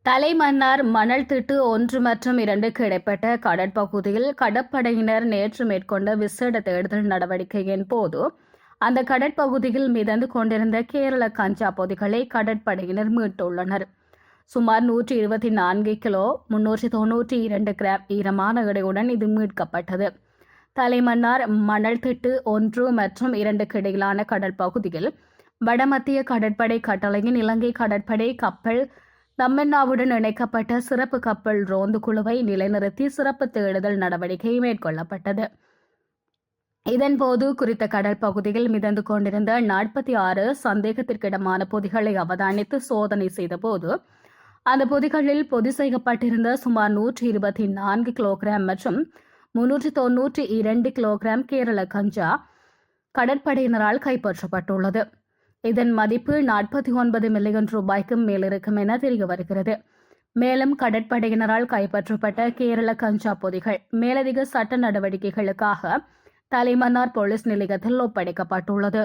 தலைமன்னார் மணல் திட்டு 1 மற்றும் 2க்கு இடைப்பட்ட கடற்பகுதியில் கடற்படையினர் நேற்று மேற்கொண்ட விசேட தேடுதல் நடவடிக்கையின் போது அந்த கடற்பகுதியில் மிதந்து கொண்டிருந்த கேரள கஞ்சா பொதிகளை கடற்படையினர் மீட்டுள்ளனர். சுமார் 124 கிலோ 392 கிராம் ஈரமான எடையுடன் இது மீட்கப்பட்டது. தலைமன்னார் மணல் திட்டு 1 மற்றும் 2க்கு இடையிலான கடல் பகுதியில் வடமத்திய கடற்படை கட்டளையின் இலங்கை கடற்படை கப்பல் தம்மன்னாவுடன் இணைக்கப்பட்ட சிறப்பு கப்பல் ரோந்து குழுவை நிலைநிறுத்தி சிறப்பு தேடுதல் நடவடிக்கை மேற்கொள்ளப்பட்டது. இதன்போது குறித்த கடல் பகுதியில் மிதந்து கொண்டிருந்த 46 சந்தேகத்திற்கிடமான பொதிகளை அவதானித்து சோதனை செய்தபோது அந்த பொதிகளில் பொதி செய்யப்பட்டிருந்த சுமார் 124 கிலோகிராம் மற்றும் 392 கிலோகிராம் கேரள கஞ்சா கடற்படையினரால் கைப்பற்றப்பட்டுள்ளது. இதன் மதிப்பு 49 மில்லியன் ரூபாய்க்கு மேல் இருக்கும் என தெரிய வருகிறது. மேலும் கடற்படையினரால் கைப்பற்றப்பட்ட கேரள கஞ்சா பொதிகள் மேலதிக சட்ட நடவடிக்கைகளுக்காக தலைமன்னார் போலீஸ் நிலையத்தில் ஒப்படைக்கப்பட்டுள்ளது.